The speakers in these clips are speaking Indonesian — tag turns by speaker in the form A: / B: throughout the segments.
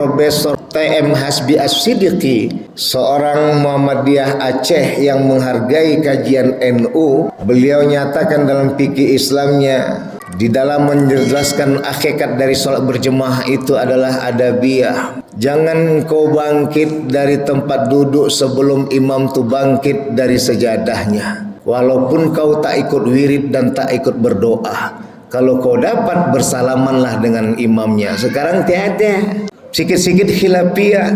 A: Profesor TM Hasbi As-Siddiqi, seorang Muhammadiyah Aceh yang menghargai kajian NU, beliau nyatakan dalam fikih Islamnya, di dalam menjelaskan hakikat dari sholat berjemaah itu adalah adabiyah. Jangan kau bangkit dari tempat duduk sebelum imam tu bangkit dari sejadahnya, walaupun kau tak ikut wirid dan tak ikut berdoa. Kalau kau dapat, bersalamanlah dengan imamnya. Sekarang tiada. Sikit-sikit khilafiyah.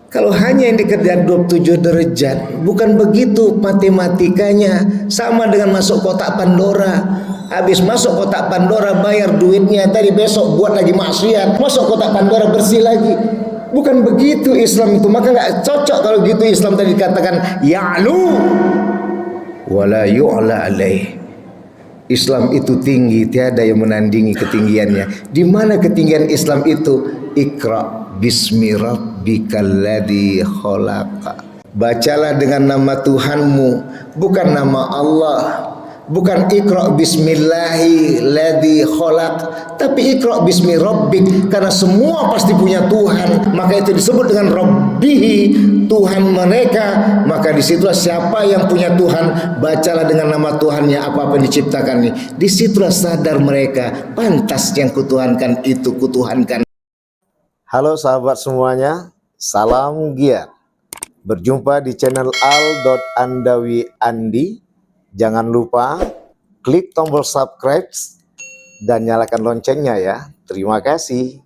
A: Kalau hanya yang dikejar 27 derajat, bukan begitu matematikanya. Sama dengan masuk kotak Pandora. Habis masuk kotak Pandora, bayar duitnya, tadi besok buat lagi maksiat, masuk kotak Pandora, bersih lagi. Bukan begitu Islam itu. Maka gak cocok kalau gitu Islam tadi dikatakan ya'lu wala yu'la alaih. Islam itu tinggi, tiada yang menandingi ketinggiannya. Di mana ketinggian Islam itu? Iqra bismi rabbikal ladzi khalaqa. Bacalah dengan nama Tuhanmu, bukan nama Allah. Bukan Iqra bismillahi ladzi khalaq, tapi Iqra bismi rabbik, karena semua pasti punya Tuhan. Maka itu disebut dengan Rabbihi, Tuhan mereka. Maka disitulah siapa yang punya Tuhan, bacalah dengan nama Tuhannya apa-apa yang diciptakan nih. Disitulah sadar mereka, pantas yang kutuhankan itu kutuhankan. Halo sahabat semuanya, salam giat. Berjumpa di channel Al.Andawi Andi. Jangan lupa klik tombol subscribe dan nyalakan loncengnya ya. Terima kasih.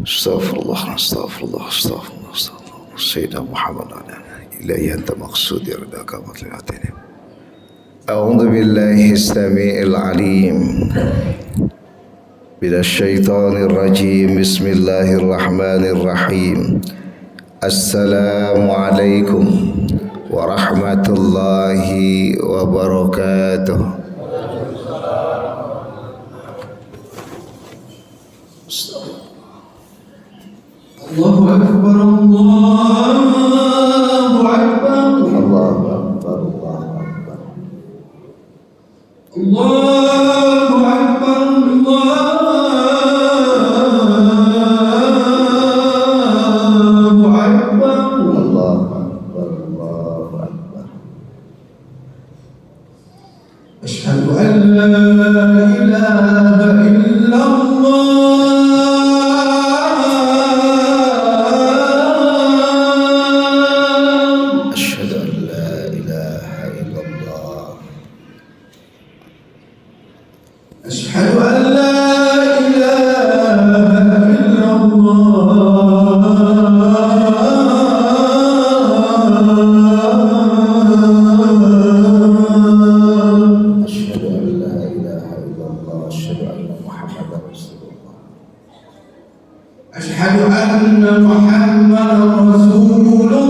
A: Astagfirullah, astagfirullah, astagfirullah, astagfirullah. Sayyidina Muhammad ilahi anta maqsudi ridaka matliatini. A'udzu billahi as-sami'il 'alim minasyaitonir rajim. Bismillahirrahmanirrahim. Assalamualaikum warahmatullahi wabarakatuh.
B: Allahu Akbar, Allahu Akbar,
A: Allahu Akbar, Allahu Akbar.
B: Allahu Akbar, Allahu Akbar.
A: Allahu Akbar, Allahu Akbar.
B: Asyhadu an la ilaha illallah.
A: Asyhadu an la ilaha illallah.
B: Asyhadu an la ilaha illallah.
A: Asyhadu an la ilaha illallah. Asyhadu anna Muhammadar Rasulullah.
B: Asyhadu anna Muhammadar Rasulullah.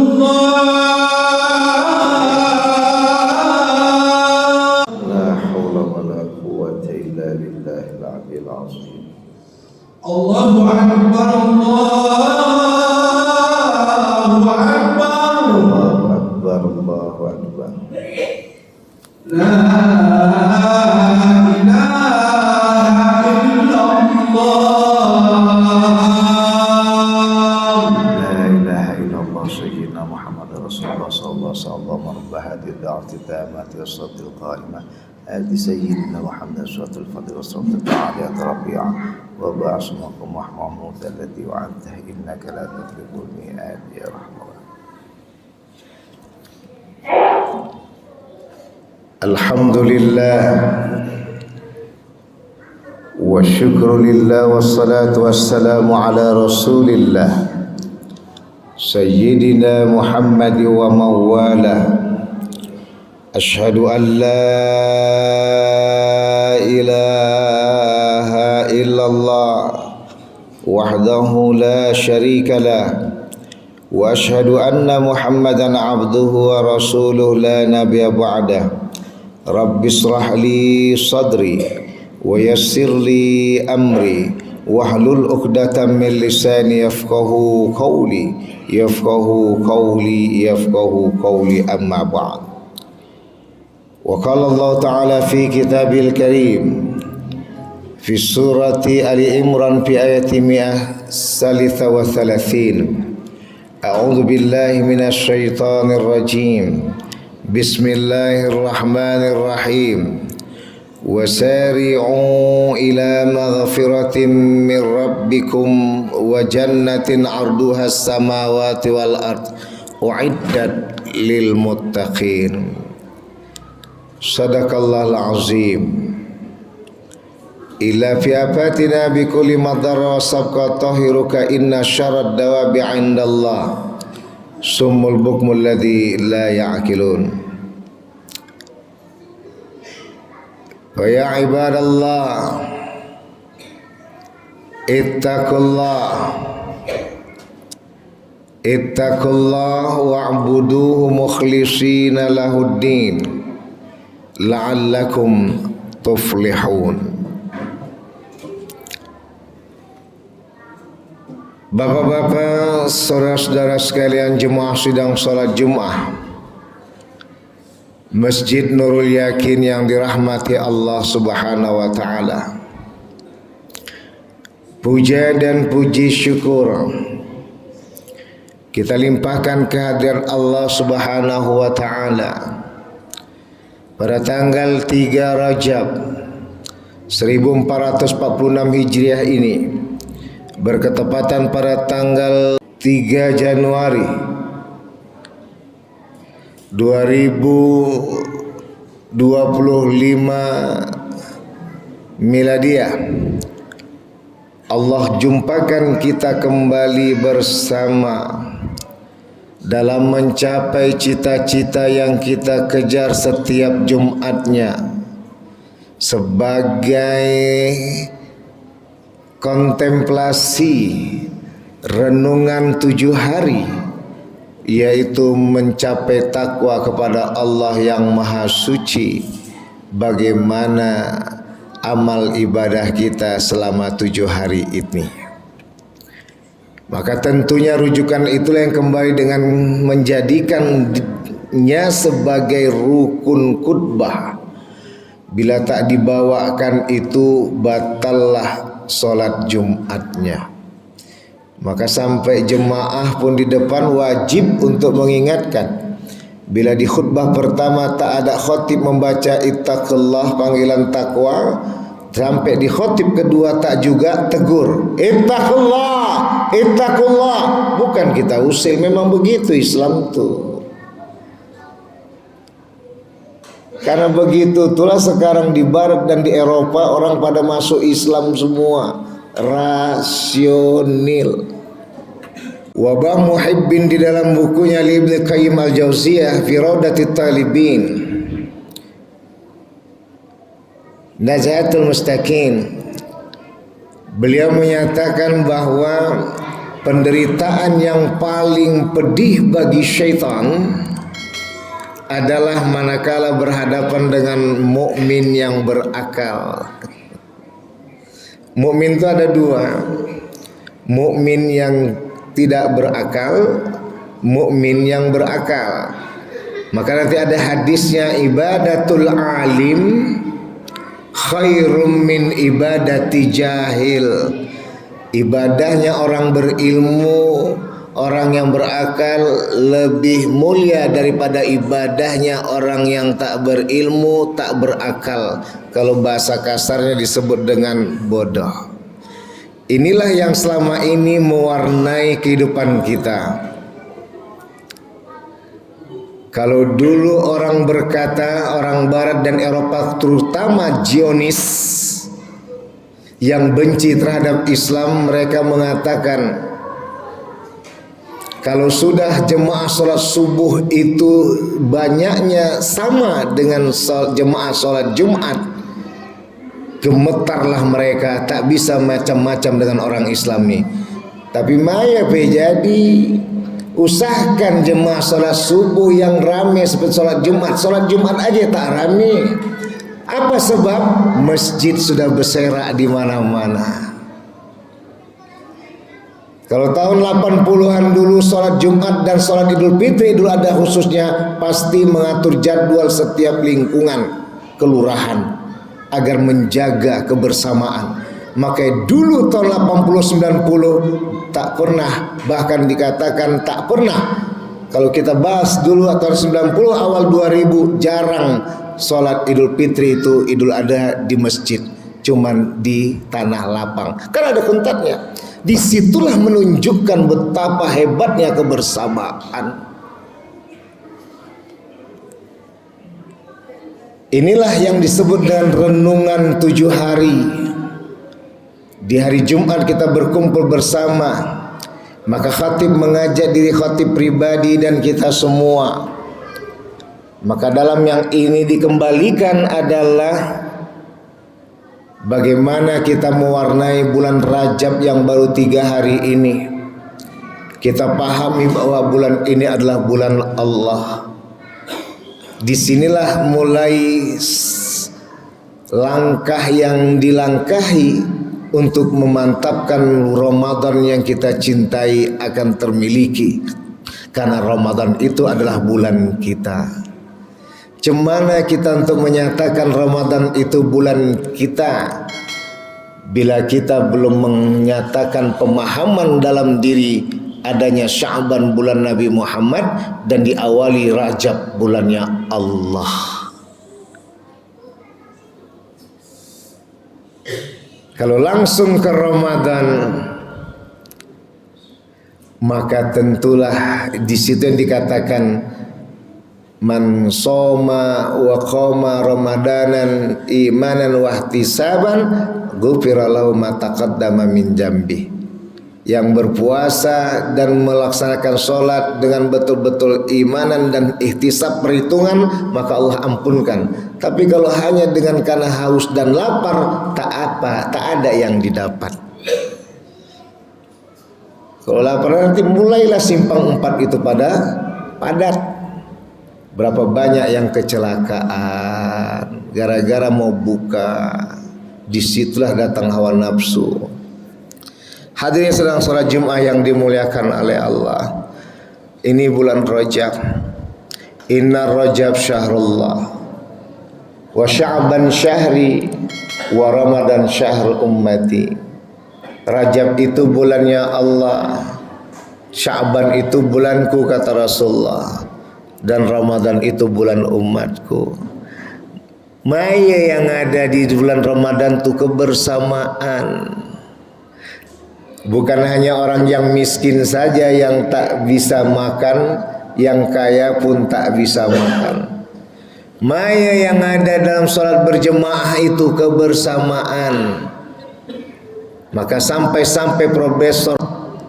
A: La haula wa la quwwata illa billahil aliyyil azim.
B: Allahu Akbar, Allahu Akbar.
A: Allahu Akbar, Allahu Akbar.
B: La ilaha illallah.
A: La ilaha illallah sayyidina Muhammad Rasulullah sallallahu alaihi wasallam. Rabbah hadhihi da'wati tammati was-salatil qa'imah. Hadi sayyidina Muhammad sallallahu alaihi wasallam was-salatil ta'aliyat rabi'ah. Wa ba'asmakum mahmud alladhi wa'adta innaka la tukhliqul mi'ad ya rahman. Alhamdulillah wa syukru lillah wassalatu wassalamu ala rasulillah Sayyidina Muhammad wa mawala. Ashhadu an la ilaha illallah wahdahu la syarika lah, wa ashhadu anna Muhammadan abduhu wa rasuluh la nabiyya ba'dah. Rabbi israh li sadri wa yassir li amri wahlul 'uqdatam min lisani yafqahu qawli amma ba'd. Wa qala Allah ta'ala fi kitabil karim fi surati Ali Imran fi ayati 133. A'udzu billahi minasy syaithanir rajim. Bismillahirrahmanirrahim. Wasari'u ila maghfiratin min rabbikum wa jannatin 'arduha as-samawati wal ard u'iddat lil muttaqin. Sadaqallahul azim. Illa fi afatina bi kulli madar wa sabqa tahiruka inna syarrad dawabi 'indallah summul bukmul ladzi la ya'qilun. Wa ya ibadallah ittaqullah wa'buduhu mukhlishina lahuddin la'allakum tuflihun. Bapak-bapak, saudara-saudara sekalian, jemaah sidang salat Jumat Masjid Nurul Yakin yang dirahmati Allah Subhanahu wa taala. Puja dan puji syukur kita limpahkan kehadiran Allah Subhanahu wa taala pada tanggal 3 Rajab 1446 Hijriah ini, berketepatan pada tanggal 3 Januari 2025 Miladiah. Allah jumpakan kita kembali bersama dalam mencapai cita-cita yang kita kejar setiap Jumatnya sebagai kontemplasi renungan 7 hari, yaitu mencapai takwa kepada Allah yang Maha Suci. Bagaimana amal ibadah kita selama 7 hari ini? Maka tentunya rujukan itulah yang kembali dengan menjadikannya sebagai rukun khutbah. Bila tak dibawakan itu, batallah sholat Jumatnya. Maka sampai jemaah pun di depan wajib untuk mengingatkan. Bila di khutbah pertama tak ada khatib membaca ittaqullah, panggilan takwa, sampai di khatib kedua tak juga tegur ittaqullah, ittaqullah. Bukan kita usil, memang begitu Islam tuh. Karena begitu itulah sekarang di barat dan di Eropa orang pada masuk Islam semua. Rasional. Wabah Muhibbin di dalam bukunya Ibnu Qayyim Al-Jauziyah fi Raudatit Talibin Nazatul Mustaqim, beliau menyatakan bahwa penderitaan yang paling pedih bagi syaitan adalah manakala berhadapan dengan mukmin yang berakal. Mukmin itu ada 2. Mukmin yang tidak berakal, mukmin yang berakal. Maka nanti ada hadisnya, ibadatul alim khairum min ibadati jahil. Ibadahnya orang berilmu, orang yang berakal lebih mulia daripada ibadahnya orang yang tak berilmu, tak berakal. Kalau bahasa kasarnya disebut dengan bodoh. Inilah yang selama ini mewarnai kehidupan kita. Kalau dulu orang berkata, orang barat dan Eropa terutama Zionis yang benci terhadap Islam, mereka mengatakan kalau sudah jemaah sholat subuh itu banyaknya sama dengan jemaah sholat Jumat, gemetarlah mereka, tak bisa macam-macam dengan orang Islam ni. Tapi maya jadi usahakan jemaah sholat subuh yang ramai seperti sholat Jumat. Sholat Jumat aja tak ramai. Apa sebab? Masjid sudah berserak di mana-mana. Kalau tahun 80-an dulu sholat Jumat dan sholat Idul Fitri, Idul Adha khususnya, pasti mengatur jadwal setiap lingkungan kelurahan. agar menjaga kebersamaan. Maka dulu tahun 80-90 tak pernah, bahkan dikatakan tak pernah, kalau kita bahas dulu tahun 90 awal 2000 jarang sholat Idul Fitri itu Idul Adha di masjid, cuman di tanah lapang karena ada kuntatnya. Disitulah menunjukkan betapa hebatnya kebersamaan. Inilah yang disebut dengan renungan 7 hari. Di hari Jumat kita berkumpul bersama, maka khatib mengajak diri khatib pribadi dan kita semua. Maka dalam yang ini dikembalikan adalah bagaimana kita mewarnai bulan Rajab yang baru 3 hari ini. Kita pahami bahwa bulan ini adalah bulan Allah. Disinilah mulai langkah yang dilangkahi untuk memantapkan Ramadan yang kita cintai akan termiliki. Karena Ramadan itu adalah bulan kita. Cemana kita untuk menyatakan Ramadan itu bulan kita bila kita belum menyatakan pemahaman dalam diri adanya Sya'ban bulan Nabi Muhammad dan diawali Rajab bulannya Allah. Kalau langsung ke Ramadan, maka tentulah di situ yang dikatakan man soma wa qama ramadanan imanan wa ihtisaban ghufira lahu ma taqaddama min dzambi. Yang berpuasa dan melaksanakan sholat dengan betul-betul imanan dan ihtisab perhitungan, maka Allah ampunkan. Tapi kalau hanya dengan karena haus dan lapar, tak ada yang didapat. Kalau lapar nanti mulailah simpang 4 itu padat. Berapa banyak yang kecelakaan gara-gara mau buka. Disitulah datang hawa nafsu. Hadirin sedang sholat Jum'ah yang dimuliakan oleh Allah. Ini bulan Rajab. Inna Rajab syahrullah wa Sya'ban syahri wa Ramadan syahr ummati. Rajab itu bulannya Allah, Sya'ban itu bulanku kata Rasulullah, dan Ramadan itu bulan umatku. Maya yang ada di bulan Ramadan itu kebersamaan. Bukan hanya orang yang miskin saja yang tak bisa makan, yang kaya pun tak bisa makan. Maya yang ada dalam sholat berjemaah itu kebersamaan. Maka sampai-sampai Profesor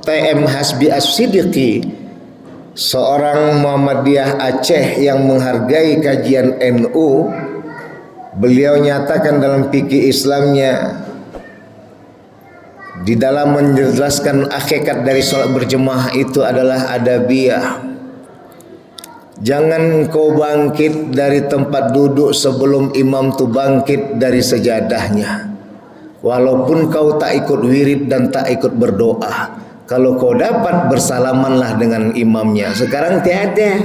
A: T.M. Hasbi As-Siddiqi, seorang Muhammadiyah Aceh yang menghargai kajian NU, beliau nyatakan dalam fikih Islamnya, di dalam menjelaskan hakikat dari sholat berjemaah itu adalah adabiyah. Jangan kau bangkit dari tempat duduk sebelum imam tu bangkit dari sejadahnya. Walaupun kau tak ikut wirid dan tak ikut berdoa, kalau kau dapat bersalamanlah dengan imamnya. Sekarang tiada.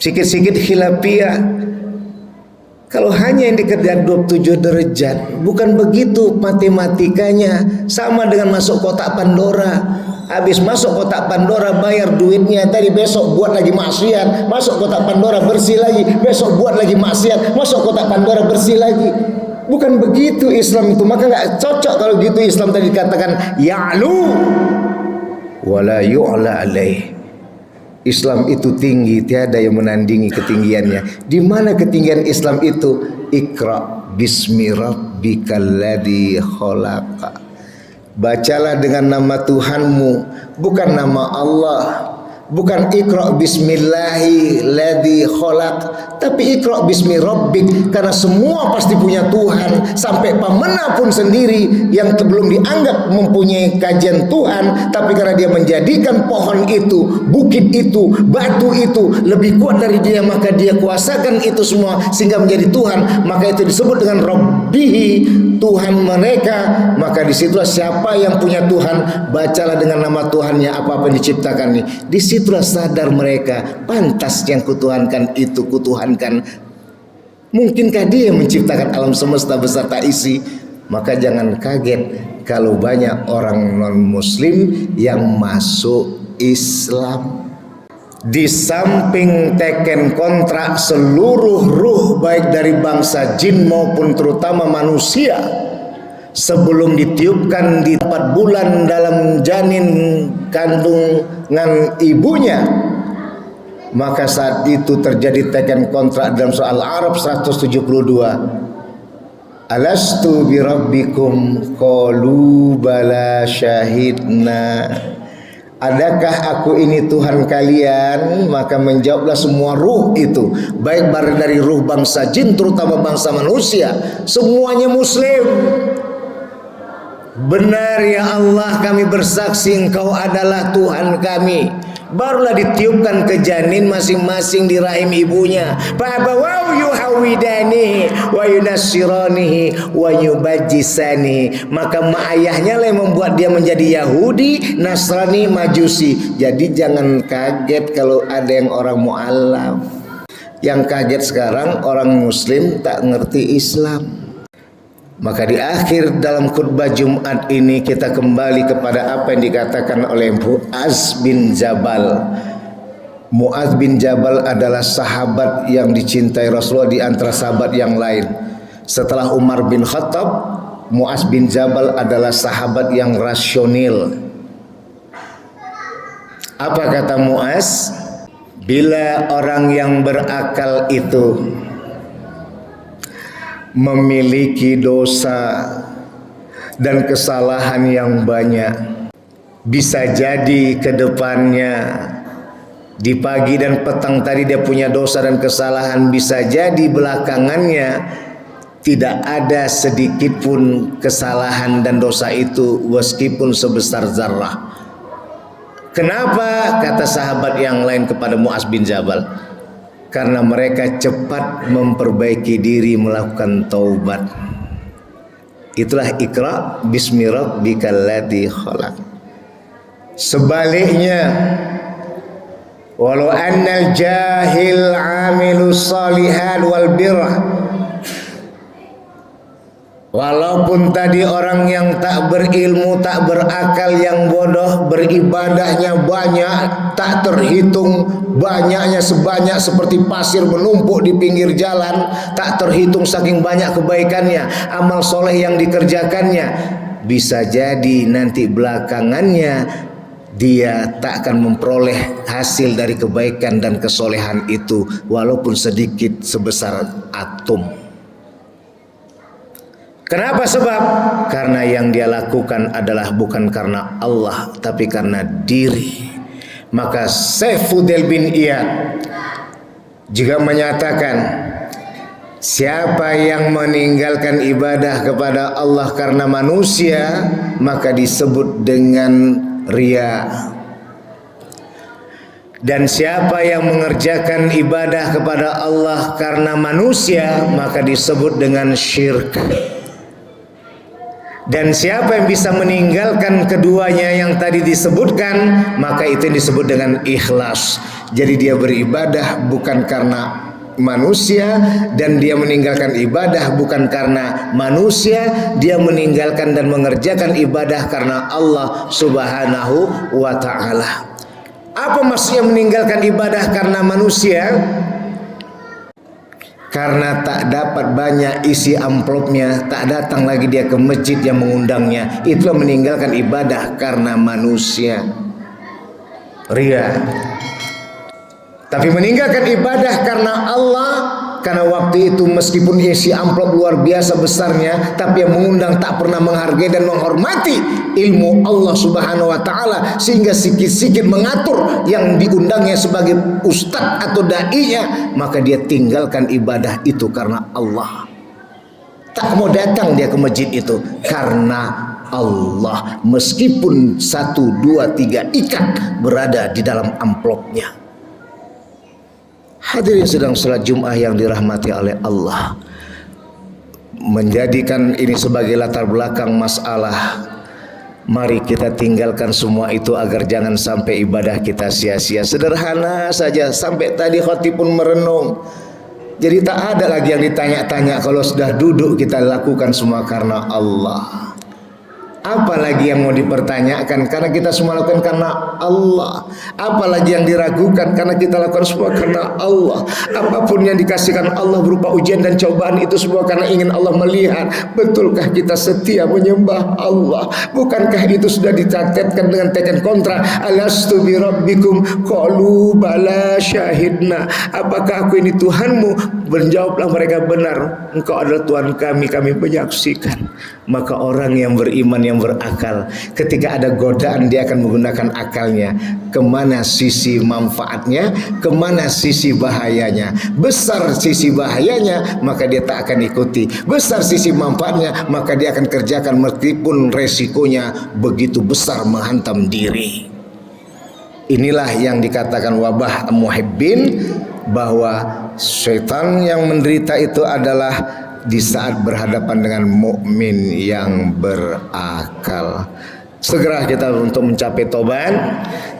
A: Sikit-sikit khilafiyah. Kalau hanya yang dikerjakan 27 derajat, bukan begitu matematikanya. Sama dengan masuk kotak Pandora. Habis masuk kotak Pandora bayar duitnya, tadi besok buat lagi maksiat, masuk kotak Pandora bersih lagi, besok buat lagi maksiat, masuk kotak Pandora bersih lagi. Bukan begitu Islam itu. Maka nggak cocok kalau gitu. Islam tadi dikatakan ya'lu wala yu'la alaih. Islam itu tinggi, tiada yang menandingi ketinggiannya. Di mana ketinggian Islam itu? Iqra bismi rabbikal ladzi khalaqa. Bacalah dengan nama Tuhanmu, bukan nama Allah. Bukan Iqra bismillahi ladzi khalaq, tapi Iqra bismi rabbik, karena semua pasti punya Tuhan. Sampai pemena pun sendiri yang belum dianggap mempunyai kajian Tuhan, tapi karena dia menjadikan pohon itu, bukit itu, batu itu lebih kuat dari dia, maka dia kuasakan itu semua sehingga menjadi Tuhan. Maka itu disebut dengan Rabbihi, Tuhan mereka. Maka disitulah siapa yang punya Tuhan, bacalah dengan nama Tuhannya apa-apa yang diciptakan ini. Disitulah sadar mereka, pantas yang kutuhankan itu kutuhankan Mungkinkah dia menciptakan alam semesta beserta isi? Maka jangan kaget kalau banyak orang non-muslim yang masuk Islam. Di samping teken kontrak seluruh ruh baik dari bangsa jin maupun terutama manusia, sebelum ditiupkan di 4 bulan dalam janin kandungan ibunya, maka saat itu terjadi teken kontrak dalam surah Al-A'raf 172. Alastu birabbikum qalu bala syahidna. Adakah aku ini Tuhan kalian? Maka menjawablah semua ruh itu, baik dari ruh bangsa jin terutama bangsa manusia, semuanya muslim. Benar ya Allah, kami bersaksi Engkau adalah Tuhan kami. Barulah ditiupkan ke janin masing-masing di rahim ibunya. Fa'abawau yuhawidani wa yunassiranihi wa yubajjisani. Maka mak ayahnya lah yang membuat dia menjadi Yahudi, Nasrani, Majusi. Jadi jangan kaget kalau ada yang orang mu'alaf. Yang kaget sekarang orang muslim tak ngerti Islam. Maka di akhir dalam khutbah Jumat ini kita kembali kepada apa yang dikatakan oleh Mu'adz bin Jabal. Mu'adz bin Jabal adalah sahabat yang dicintai Rasulullah di antara sahabat yang lain. Setelah Umar bin Khattab, Mu'adz bin Jabal adalah sahabat yang rasional. Apa kata Mu'adz? Bila orang yang berakal itu memiliki dosa dan kesalahan yang banyak, bisa jadi ke depannya di pagi dan petang tadi dia punya dosa dan kesalahan, bisa jadi belakangannya tidak ada sedikit pun kesalahan dan dosa itu meskipun sebesar zarrah. Kenapa? Kata sahabat yang lain kepada Mu'adz bin Jabal, karena mereka cepat memperbaiki diri melakukan taubat. Itulah Iqra bismi rabbikal ladzi khalaq. Sebaliknya, walau annal jahil amilus salihat wal birr, walaupun tadi orang yang tak berilmu, tak berakal, yang bodoh, beribadahnya banyak, tak terhitung banyaknya, sebanyak seperti pasir menumpuk di pinggir jalan, tak terhitung saking banyak kebaikannya, amal soleh yang dikerjakannya, bisa jadi nanti belakangannya dia tak akan memperoleh hasil dari kebaikan dan kesolehan itu walaupun sedikit sebesar atom. Kenapa? Sebab karena yang dia lakukan adalah bukan karena Allah tapi karena diri. Maka Syekh Fudail bin Iyad juga menyatakan, siapa yang meninggalkan ibadah kepada Allah karena manusia, maka disebut dengan riya. Dan siapa yang mengerjakan ibadah kepada Allah karena manusia, maka disebut dengan syirik. Dan siapa yang bisa meninggalkan keduanya yang tadi disebutkan, maka itu yang disebut dengan ikhlas. Jadi dia beribadah bukan karena manusia, dan dia meninggalkan ibadah bukan karena manusia, dia meninggalkan dan mengerjakan ibadah karena Allah Subhanahu wa ta'ala. Apa maksudnya meninggalkan ibadah karena manusia? Karena tak dapat banyak isi amplopnya, tak datang lagi dia ke masjid yang mengundangnya. Itulah meninggalkan ibadah karena manusia, ria. Tapi meninggalkan ibadah karena Allah, karena waktu itu meskipun isi amplop luar biasa besarnya, tapi yang mengundang tak pernah menghargai dan menghormati ilmu Allah Subhanahu wa ta'ala, sehingga sikit-sikit mengatur yang diundangnya sebagai ustadz atau da'inya, maka dia tinggalkan ibadah itu karena Allah. Tak mau datang dia ke masjid itu karena Allah, meskipun 1, 2, 3 ikat berada di dalam amplopnya. Hadirin sedang salat Jumat yang dirahmati oleh Allah, menjadikan ini sebagai latar belakang masalah. Mari kita tinggalkan semua itu agar jangan sampai ibadah kita sia-sia. Sederhana saja, sampai tadi khatib pun merenung. Jadi tak ada lagi yang ditanya-tanya. Kalau sudah duduk kita lakukan semua karena Allah. Apalagi yang mau dipertanyakan, karena kita semua lakukan karena Allah. Apalagi yang diragukan, karena kita lakukan semua karena Allah. Apapun yang dikasihkan Allah berupa ujian dan cobaan, itu semua karena ingin Allah melihat betulkah kita setia menyembah Allah. Bukankah itu sudah dicatatkan dengan teken kontra? Alastu bi rabbikum qalu bala syahidna. Apakah aku ini Tuhanmu? Menjawablah mereka, benar, engkau adalah Tuhan kami menyaksikan. Maka orang yang beriman, yang berakal, ketika ada godaan dia akan menggunakan akalnya. Kemana sisi manfaatnya, kemana sisi bahayanya. Besar sisi bahayanya, maka dia tak akan ikuti. Besar sisi manfaatnya, maka dia akan kerjakan meskipun resikonya begitu besar menghantam diri. Inilah yang dikatakan wabah muhibbin, bahwa syaitan yang menderita itu adalah di saat berhadapan dengan mukmin yang berakal. Segera kita untuk mencapai tobat.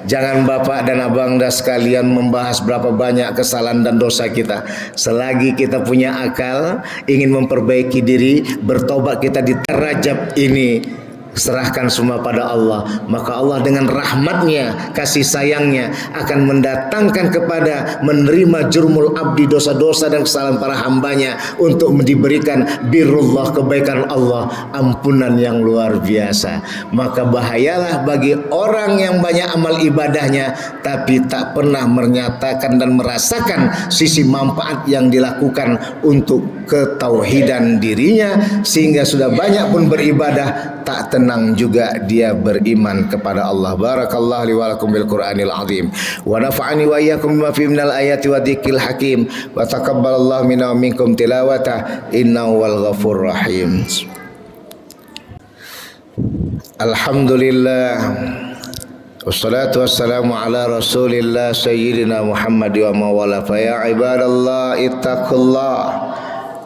A: Jangan bapak dan abang dah sekalian membahas berapa banyak kesalahan dan dosa kita. Selagi kita punya akal, ingin memperbaiki diri, bertobat kita di Rajab ini, serahkan semua pada Allah. Maka Allah dengan rahmatnya, kasih sayangnya akan mendatangkan kepada menerima jurmul abdi, dosa-dosa dan kesalahan para hambanya, untuk diberikan birrullah, kebaikan Allah, ampunan yang luar biasa. Maka bahayalah bagi orang yang banyak amal ibadahnya tapi tak pernah menyatakan dan merasakan sisi manfaat yang dilakukan untuk ketauhidan dirinya, sehingga sudah banyak pun beribadah tak tenang juga dia beriman kepada Allah. Barakallahu li wa lakum bil Qur'anil azim wa nafa'ani wa iyyakum bima fihi minal ayati wa dzikril hakim wa taqabbalallahu minna wa minkum tilawata innahu wal ghafurur rahim. Alhamdulillah wassalatu wassalamu ala rasulillah sayyidina Muhammad wa mawala. Fa ya ibadallah ittaqullah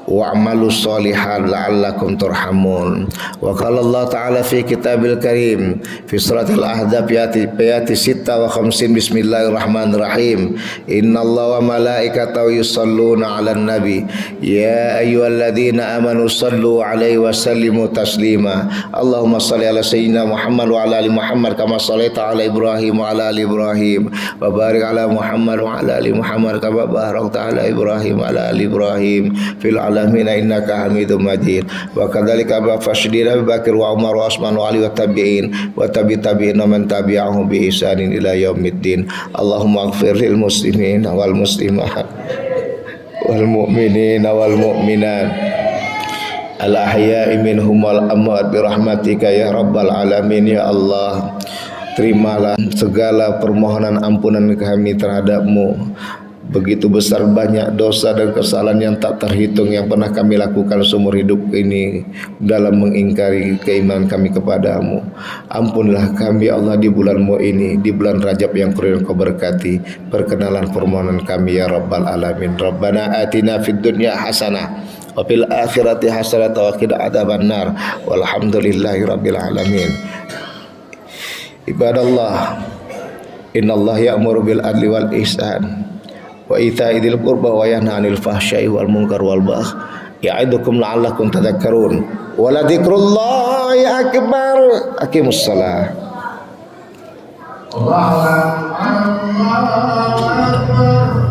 A: wa'malu shalihan la'allakum turhamun. Wa qala Allah ta'ala fi kitabil karim fi suratil ahzab ayat 56, bismillahirrahmanirrahim. Innallaha wa malaikatahu yusholluna 'alan nabi ya ayyuhalladzina amanu shallu 'alaihi wa sallimu taslima. Allahumma shalli ala sayyidina Muhammad wa ala ali Muhammad kama shallaita ala Ibrahim wa ala ali Ibrahim wa barik ala Muhammad wa ala ali Muhammad kama barakta ala Ibrahim wa ala ali Ibrahim fil alamin innaka Hamidum Majid. Wa kadzalika Abu Fashdin Abu Bakar wa Umar wa Utsman wa Ali wa tabi'in wa tabi'in man tabi'ahum bi ihsanin ila yaumiddin. Allahumma ighfir lil muslimin wal muslimat wal mu'minin wal mu'minat al ahya'i minhum wal amwat bi rahmatika ya rabbal alamin. Ya Allah, terimalah segala permohonan ampunan kami terhadap-Mu. Begitu besar banyak dosa dan kesalahan yang tak terhitung yang pernah kami lakukan seumur hidup ini dalam mengingkari keimanan kami kepadamu. Ampunlah kami Allah di bulan-Mu ini, di bulan Rajab yang kurnia Kau berkati. Perkenalan permohonan kami ya Rabbal Alamin. Rabbana atina fid dunya hasanah wa fil akhirati hasanah wa qina adzabannar. Walhamdulillahi rabbil alamin. Ibadallah, innallaha ya'muru bil adli wal ihsan wa ita'i dzil qurba wa yanha 'anil fahsya'i wal munkar wal baghi ya'idukum la'allakum tadhakkarun. Wa la dzikrullahi akbar. Aqimus shalah.
B: Allahu akbar.